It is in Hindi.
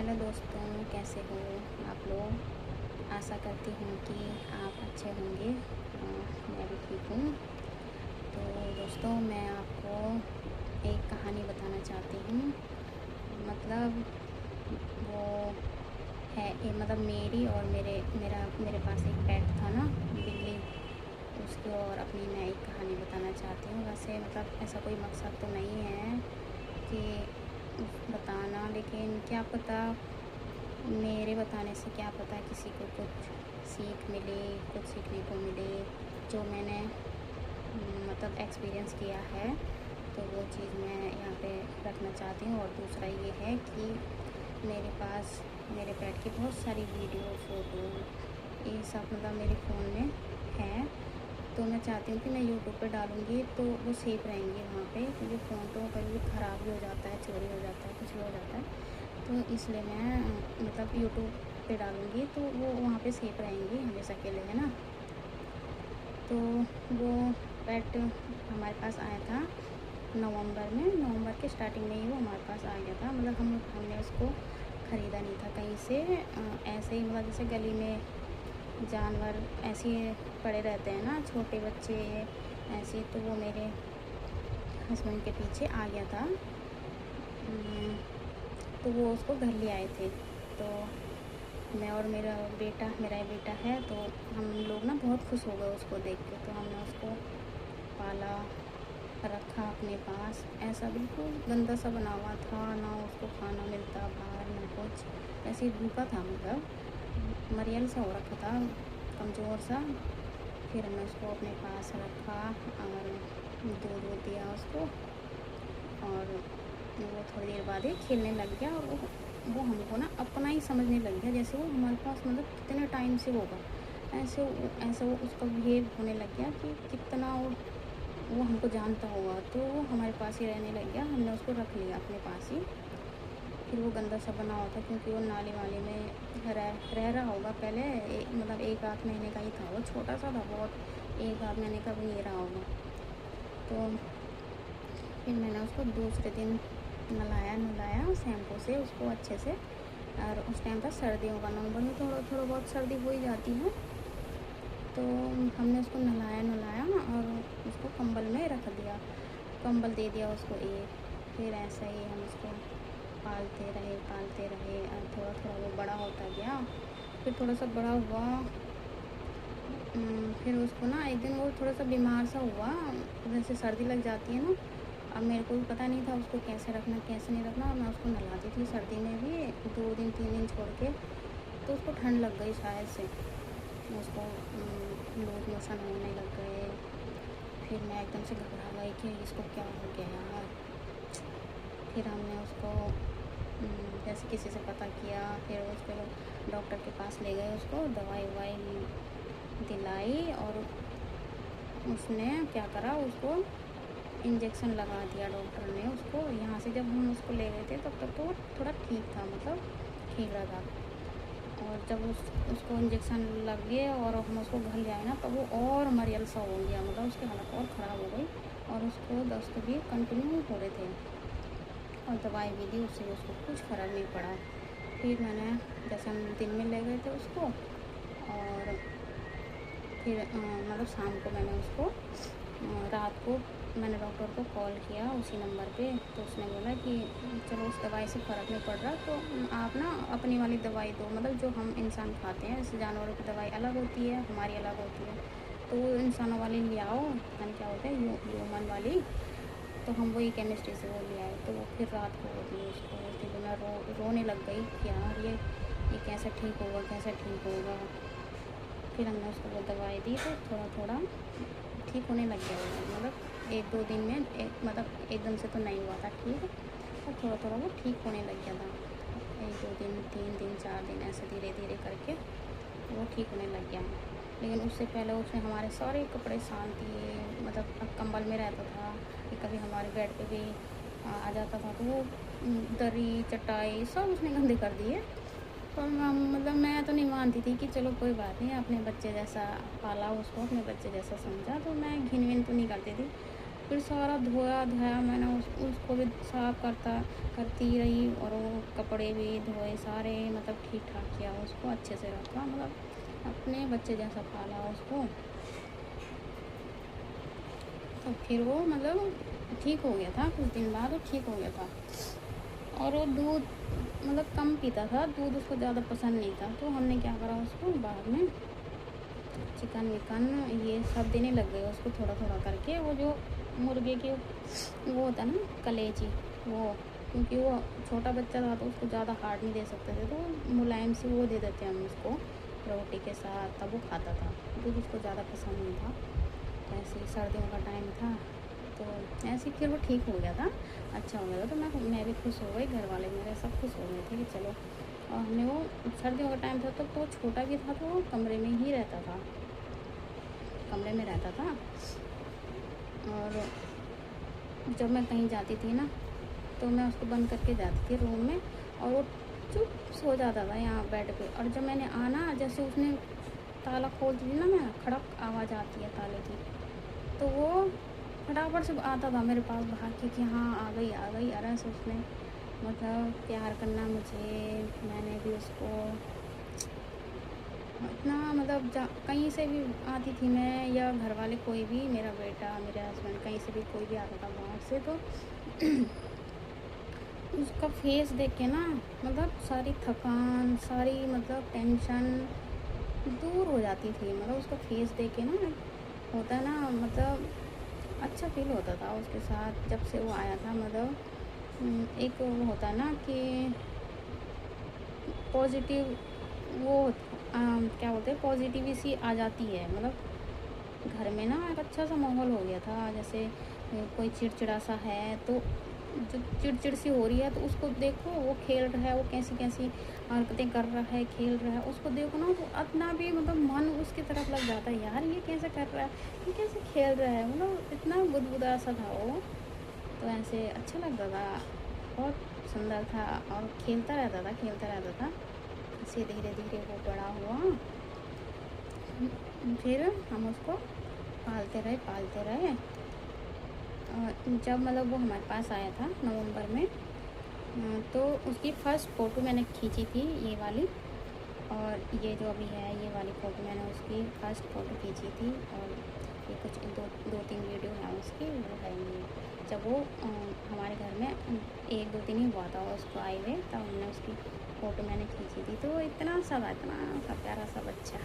हेलो दोस्तों, कैसे हो आप लोग। आशा करती हूँ कि आप अच्छे होंगे। मैं भी ठीक हूँ। तो दोस्तों, मैं आपको एक कहानी बताना चाहती हूँ। मतलब वो है मतलब मेरी और मेरे पास एक पेट था ना, बिल्ली। उसकी और अपनी मैं एक कहानी बताना चाहती हूँ। वैसे मतलब ऐसा कोई मकसद तो नहीं है कि बताना, लेकिन क्या पता मेरे बताने से क्या पता किसी को कुछ सीख मिले, कुछ सीखने को मिले जो मैंने मतलब एक्सपीरियंस किया है। तो वो चीज़ मैं यहाँ पे रखना चाहती हूँ। और दूसरा ये है कि मेरे पास मेरे पेट की बहुत सारी वीडियो, फ़ोटो, ये सब मतलब मेरे फ़ोन में है। तो मैं चाहती हूँ कि मैं यूट्यूब पे डालूँगी तो वो सेफ रहेंगी वहाँ पे, क्योंकि फ़ोन तो कभी ख़राब भी हो जाता है, चोरी हो जाता है, कुछ भी हो जाता है। तो इसलिए मैं मतलब यूट्यूब पे डालूँगी तो वो वहाँ पे सेफ रहेंगी हमेशा के लिए, है ना। तो वो पेट हमारे पास आया था नवंबर के स्टार्टिंग में ही वो हमारे पास आ गया था। मतलब हमने उसको ख़रीदा नहीं था कहीं से। ऐसे ही मतलब जैसे गली में जानवर ऐसे पड़े रहते हैं ना, छोटे बच्चे ऐसे, तो वो मेरे हस्बैंड के पीछे आ गया था। तो वो उसको घर ले आए थे। तो मैं और मेरा एक बेटा है, तो हम लोग ना बहुत खुश हो गए उसको देख के। तो हमने उसको पाला, रखा अपने पास। ऐसा बिल्कुल गंदा सा बना हुआ था, ना उसको खाना मिलता बाहर ना कुछ, ऐसे ही भूखा था, मतलब मरियल सा हो रखा था, कमज़ोर सा। फिर हमने उसको अपने पास रखा और दूध वूध दिया उसको। और वो थोड़ी देर बाद ही खेलने लग गया। और वो हमको ना अपना ही समझने लग गया, जैसे वो हमारे पास मतलब कितने टाइम से होगा। ऐसे वो उसका बिहेव होने लग गया कि कितना वो हमको जानता होगा। तो वो हमारे पास ही रहने लग गया। हमने उसको रख लिया अपने पास ही। फिर वो गंदा सा बना हुआ था, क्योंकि वो नाली वाली में रह रहा होगा पहले। मतलब 1 आध महीने का ही था वो, छोटा सा था बहुत, 1 आध महीने का भी नहीं रहा होगा। तो फिर मैंने उसको दूसरे दिन नहलाया शैम्पू से उसको अच्छे से। और उस टाइम था सर्दियों का, नवंबर में थोड़ा बहुत सर्दी हो ही जाती है। तो हमने उसको नहलाया और उसको कंबल में रख दिया, कंबल दे दिया उसको एक। फिर ऐसा ही हम उसको पालते रहे और थोड़ा थोड़ा वो बड़ा होता गया। फिर थोड़ा सा बड़ा हुआ। फिर उसको ना एक दिन वो थोड़ा सा बीमार सा हुआ, जैसे सर्दी लग जाती है ना। अब मेरे को भी पता नहीं था उसको कैसे रखना कैसे नहीं रखना। मैं उसको नहलाती थी सर्दी में भी 2 दिन 3 दिन छोड़ के। तो उसको ठंड लग गई शायद से, उसको लूज मोशन होने लग गए। फिर मैं एकदम से घबरा गई कि इसको क्या हो गया यार। फिर हमने उसको जैसे किसी से पता किया, फिर उसको डॉक्टर के पास ले गए, उसको दवाई ववाई दिलाई। और उसने क्या करा, उसको इंजेक्शन लगा दिया डॉक्टर ने उसको। यहाँ से जब हम उसको ले गए थे तब तक तो वो थोड़ा ठीक था, मतलब ठीक रहा था। और जब उसको इंजेक्शन लग गए और हम उसको घर ले आए ना, तो वो और मरियल सा हो गया, मतलब उसकी हालत और ख़राब हो गई। और उसको दस्त भी कंटिन्यू हो रहे थे और दवाई भी दी, उससे उसको कुछ फ़र्क नहीं पड़ा। फिर मैंने जैसे हम दिन में ले गए थे उसको, और फिर मतलब शाम को मैंने उसको रात को मैंने डॉक्टर को कॉल किया उसी नंबर पे। तो उसने बोला कि चलो उस दवाई से फ़र्क नहीं पड़ रहा तो आप ना अपनी वाली दवाई दो, मतलब जो हम इंसान खाते हैं। जैसे जानवरों की दवाई अलग होती है, हमारी अलग होती है। तो वो इंसानों वाली ले आओ, पता नहीं क्या होता है, ह्यूमन वाली। तो हम वही केमिस्ट्री से वो ले आए। तो वो फिर रात को वो दी उसको। उस दिन मैं रोने लग गई कि यार ये कैसे ठीक होगा, कैसे ठीक होगा। फिर हमने उसको वो दवाई दी तो थोड़ा थोड़ा ठीक होने लग गया वो, मतलब 1 2 दिन में मतलब एकदम से तो नहीं हुआ था ठीक, और थोड़ा थोड़ा वो ठीक होने लग गया था। 1 2 दिन 3 दिन 4 दिन ऐसे धीरे धीरे करके वो ठीक होने लग गया। लेकिन उससे पहले उसने हमारे सारे कपड़े सान दिए, मतलब कंबल में रहता था कि कभी हमारे बेड पे भी आ जाता था। तो वो दरी चटाई सब उसने गंदे कर दिए। पर मतलब मैं तो नहीं मानती थी कि चलो कोई बात नहीं, अपने बच्चे जैसा पाला उसको, अपने बच्चे जैसा समझा। तो मैं घिन विन तो नहीं करती थी। फिर सारा धोया धाया मैंने उसको भी साफ करती रही, और वो कपड़े भी धोए सारे, मतलब ठीक ठाक किया उसको, अच्छे से रखा, मतलब अपने बच्चे जैसा पाला उसको। तो फिर वो मतलब ठीक हो गया था, कुछ दिन बाद वो ठीक हो गया था। और वो दूध मतलब कम पीता था, दूध उसको ज़्यादा पसंद नहीं था। तो हमने क्या करा, उसको बाद में चिकन विकन ये सब देने लग गए उसको, थोड़ा थोड़ा करके। वो जो मुर्गे के वो होता है ना कलेजी, वो, क्योंकि वो छोटा बच्चा था तो उसको ज़्यादा हार्ड नहीं दे सकते थे, तो मुलायम से वो दे देते हम उसको रोटी के साथ, तब वो खाता था। दूध उसको ज़्यादा पसंद नहीं था। तो ऐसे ही सर्दियों का टाइम था, तो ऐसे ही फिर वो ठीक हो गया था, अच्छा हो गया था। तो मैं भी खुश हो गई, घर वाले मेरे सब खुश हो गए थे कि चलो। और हमने वो सर्दियों का टाइम था तो वो छोटा भी था, तो वो कमरे में ही रहता था, कमरे में रहता था। और जब मैं कहीं जाती थी ना, तो मैं उसको बंद करके जाती थी रूम में, और वो चुप सो जाता था यहाँ बेड पे। और जब मैंने आना, जैसे उसने ताला खोल दी ना, मैं खड़क आवाज़ आती है ताले की, तो वो फटाफट से आता था मेरे पास भाग के कि हाँ आ गई आ गई। अरे से उसने मतलब प्यार करना मुझे, मैंने भी उसको इतना, मतलब कहीं से भी आती थी मैं, या घर वाले कोई भी, मेरा बेटा मेरे हस्बैंड कहीं से भी कोई भी आता था बाहर से, तो उसका फेस देख के ना, मतलब सारी थकान, सारी मतलब टेंशन दूर हो जाती थी। मतलब उसका फेस देख के ना, होता है ना, मतलब अच्छा फील होता था उसके साथ जब से वो आया था। मतलब एक वो होता है ना कि पॉजिटिव वो क्या बोलते हैं, पॉजिटिव सी आ जाती है। मतलब घर में ना एक अच्छा सा माहौल हो गया था। जैसे कोई चिड़चिड़ा सा है, तो जो चिड़चिड़ सी हो रही है, तो उसको देखो वो खेल रहा है, वो कैसी कैसी हरकतें कर रहा है, खेल रहा है, उसको देखो ना, तो अपना भी मतलब मन उसकी तरफ लग जाता है, यार ये कैसे कर रहा है, ये कैसे खेल रहा है, मतलब इतना बुदबुदा सा था वो। तो ऐसे अच्छा लगता था, बहुत सुंदर था, और खेलता रहता था, खेलता रहता था। ऐसे धीरे धीरे वो बड़ा हुआ, फिर हम उसको पालते रहे। जब मतलब वो हमारे पास आया था नवंबर में, तो उसकी फ़र्स्ट फ़ोटो मैंने खींची थी, ये वाली। और ये जो अभी है, ये वाली फ़ोटो मैंने उसकी फ़र्स्ट फ़ोटो खींची थी। और ये कुछ दो तीन वीडियो हैं उसकी, वो है ये। जब वो हमारे घर में 1-2 दिन ही हुआ था उसको आए हुए, तब हमने उसकी फ़ोटो मैंने खींची थी। तो इतना सा प्यारा सा बच्चा।